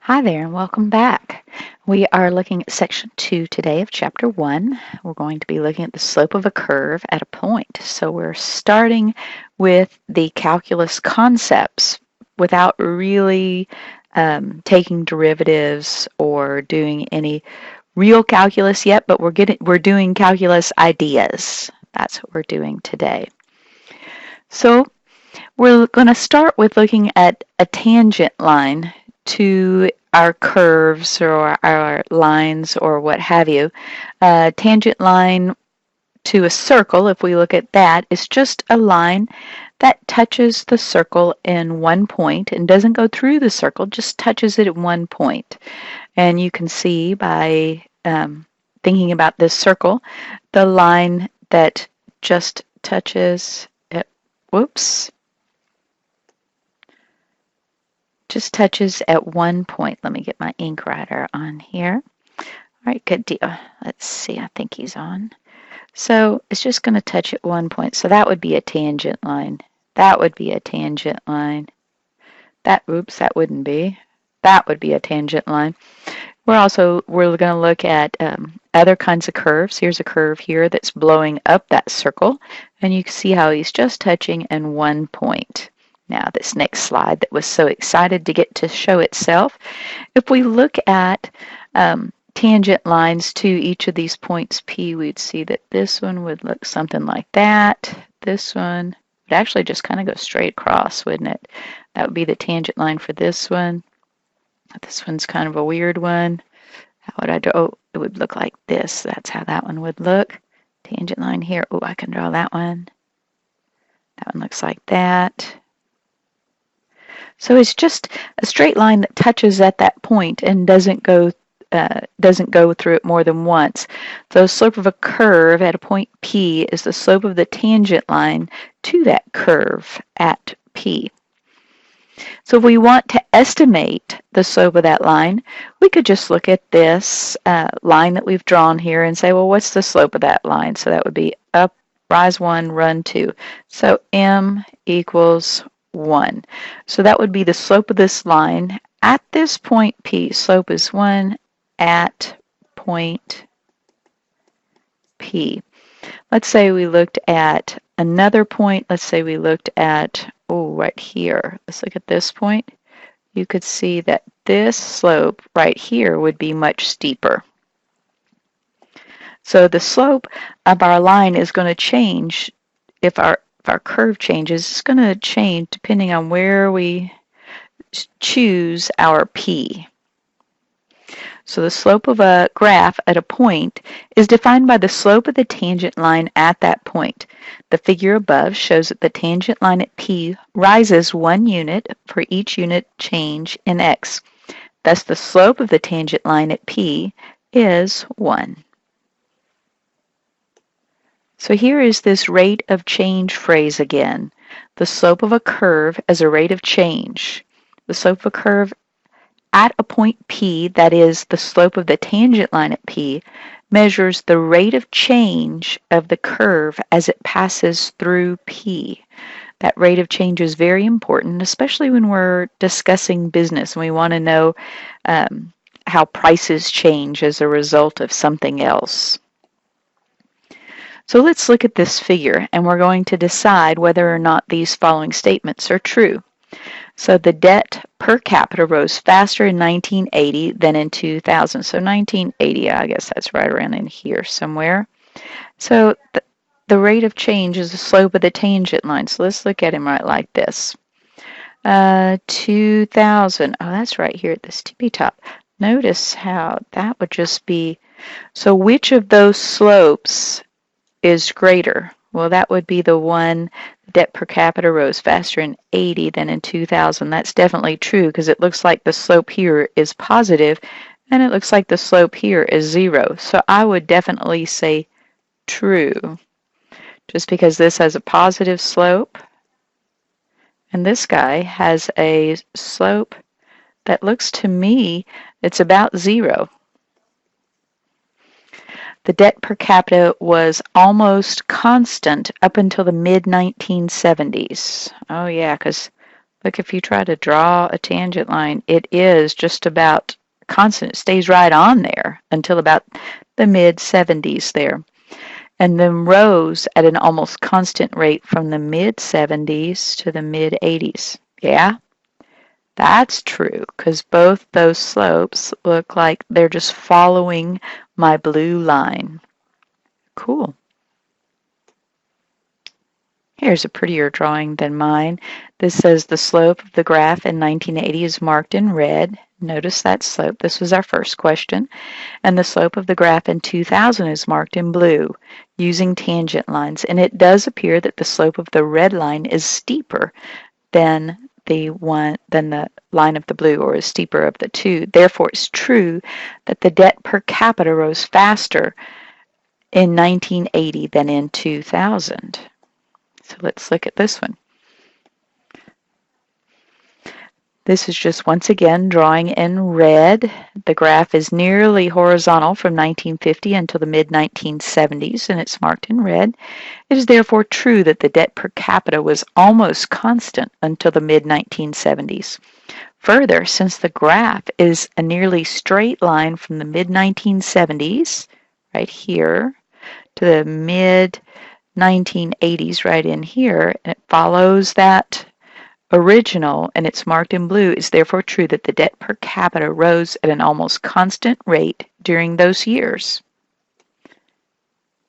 Hi there and welcome back. We are looking at section 2 today of chapter 1. We're going to be looking at the slope of a curve at a point. So we're starting with the calculus concepts without really taking derivatives or doing any real calculus yet, but we're doing calculus ideas. That's what we're doing today. So we're going to start with looking at a tangent line to our curves or our lines or what have you. A tangent line to a circle, if we look at that, is just a line that touches the circle in one point and doesn't go through the circle, just touches it at one point. And you can see by thinking about this circle, the line that just touches it, just touches at one point. Let me get my ink writer on here. All right, good deal. Let's see, I think he's on. So it's just going to touch at one point. So that would be a tangent line. That would be a tangent line. That wouldn't be. That would be a tangent line. We're going to look at other kinds of curves. Here's a curve here that's blowing up that circle, and you can see how he's just touching in one point. Now, this next slide that was so excited to get to show itself, if we look at tangent lines to each of these points P, we'd see that this one would look something like that. This one would actually just kind of go straight across, wouldn't it? That would be the tangent line for this one. This one's kind of a weird one. How would I draw? Oh, it would look like this. That's how that one would look. Tangent line here. Oh, I can draw that one. That one looks like that. So it's just a straight line that touches at that point and doesn't go through it more than once. So the slope of a curve at a point P is the slope of the tangent line to that curve at P. So if we want to estimate the slope of that line, we could just look at this line that we've drawn here and say, well, what's the slope of that line? So that would be up, rise 1, run 2. So m equals 1. So that would be the slope of this line at this point P. Slope is 1 at point P. Let's say we looked at another point. Let's say we looked at, right here. Let's look at this point. You could see that this slope right here would be much steeper. So the slope of our line is going to change if our curve changes. It's going to change depending on where we choose our P. So the slope of a graph at a point is defined by the slope of the tangent line at that point. The figure above shows that the tangent line at P rises 1 unit for each unit change in x. Thus the slope of the tangent line at P is 1. So here is this rate of change phrase again. The slope of a curve as a rate of change. The slope of a curve at a point P, that is the slope of the tangent line at P, measures the rate of change of the curve as it passes through P. That rate of change is very important, especially when we're discussing business and we want to know how prices change as a result of something else. So let's look at this figure, and we're going to decide whether or not these following statements are true. So the debt per capita rose faster in 1980 than in 2000. So 1980, I guess that's right around in here somewhere. So the rate of change is the slope of the tangent line. So let's look at him right like this. 2000, oh, that's right here at this tippy top. Notice how that would just be, so which of those slopes is greater? Well, that would be the one, debt per capita rose faster in 80 than in 2000. That's definitely true because it looks like the slope here is positive and it looks like the slope here is 0. So I would definitely say true just because this has a positive slope and this guy has a slope that looks to me it's about 0. The debt per capita was almost constant up until the mid-1970s. Oh yeah, because Look, if you try to draw a tangent line, it is just about constant. It stays right on there until about the mid-70s there. And then rose at an almost constant rate from the mid-70s to the mid-80s. Yeah, that's true, because both those slopes look like they're just following my blue line. Cool. Here's a prettier drawing than mine. This says the slope of the graph in 1980 is marked in red. Notice that slope. This was our first question. And the slope of the graph in 2000 is marked in blue using tangent lines. And it does appear that the slope of the red line is steeper than the line of the blue, or is steeper of the two. Therefore, it's true that the debt per capita rose faster in 1980 than in 2000. So let's look at this one. This is just once again drawing in red. The graph is nearly horizontal from 1950 until the mid-1970s, and it's marked in red. It is therefore true that the debt per capita was almost constant until the mid-1970s. Further, since the graph is a nearly straight line from the mid-1970s, right here, to the mid-1980s right in here, and it follows that original, and it's marked in blue, is therefore true that the debt per capita rose at an almost constant rate during those years.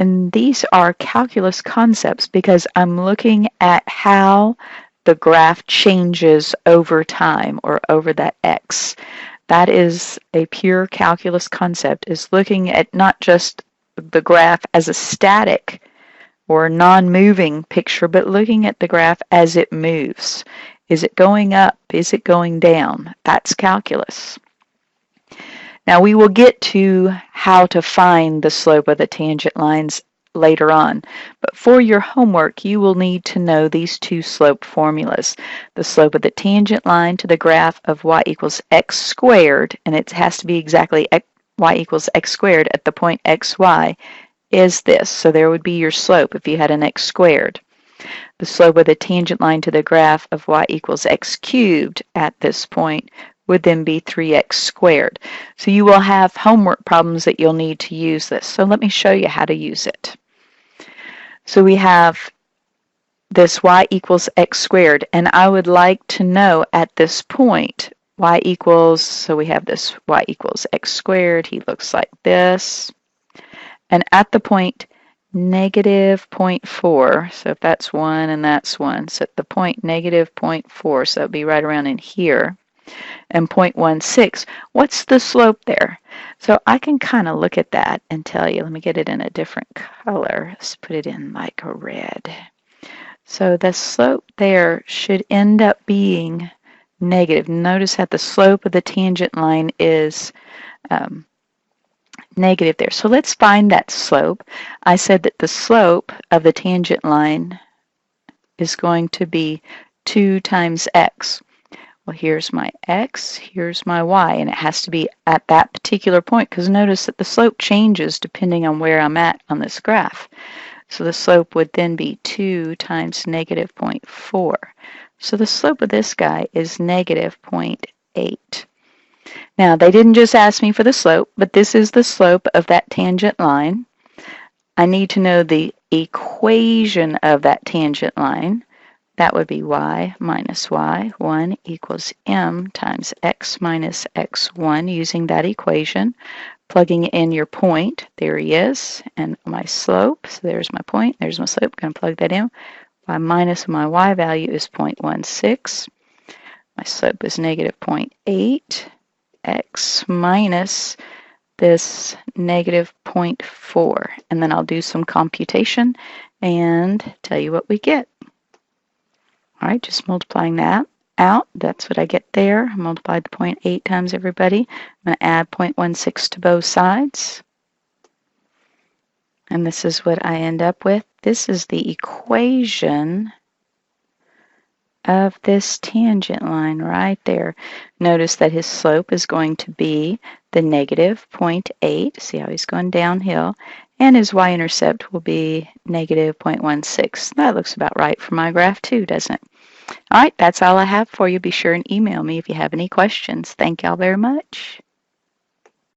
And these are calculus concepts because I'm looking at how the graph changes over time, or over that x. That is a pure calculus concept, is looking at not just the graph as a static or non-moving picture, but looking at the graph as it moves. Is it going up? Is it going down? That's calculus. Now we will get to how to find the slope of the tangent lines later on, but for your homework you will need to know these two slope formulas. The slope of the tangent line to the graph of y equals x squared, and it has to be exactly y equals x squared at the point xy, is this. So there would be your slope if you had an x squared. The slope of the tangent line to the graph of y equals x cubed at this point would then be 3x squared. So you will have homework problems that you'll need to use this. So let me show you how to use it. So we have this y equals x squared, and I would like to know at this point y equals, so we have this y equals x squared. He looks like this. And at the point negative 0.4, so if that's 1 and that's 1, so at the point negative 0.4, so it'll be right around in here, and 0.16, what's the slope there? So I can kind of look at that and tell you. Let me get it in a different color. Let's put it in like a red. So the slope there should end up being negative. Notice that the slope of the tangent line is negative there. So let's find that slope. I said that the slope of the tangent line is going to be 2 times x. Well, here's my x, here's my y, and it has to be at that particular point, because notice that the slope changes depending on where I'm at on this graph. So the slope would then be 2 times negative 0.4. So the slope of this guy is negative 0.8. Now, they didn't just ask me for the slope, but this is the slope of that tangent line. I need to know the equation of that tangent line. That would be y minus y. 1 equals m times x minus x1 using that equation. Plugging in your point, there he is, and my slope. So there's my point, there's my slope. I'm going to plug that in. Y minus my y value is 0.16. My slope is negative 0.8. X minus this negative 0.4, and then I'll do some computation and tell you what we get. All right, just multiplying that out, that's what I get there. I multiplied the 0.8 times everybody. I'm going to add 0.16 to both sides, and this is what I end up with. This is the equation of this tangent line right there. Notice that his slope is going to be the negative 0.8. See how he's going downhill. And his y-intercept will be negative 0.16. That looks about right for my graph too, doesn't it? All right, that's all I have for you. Be sure and email me if you have any questions. Thank y'all very much.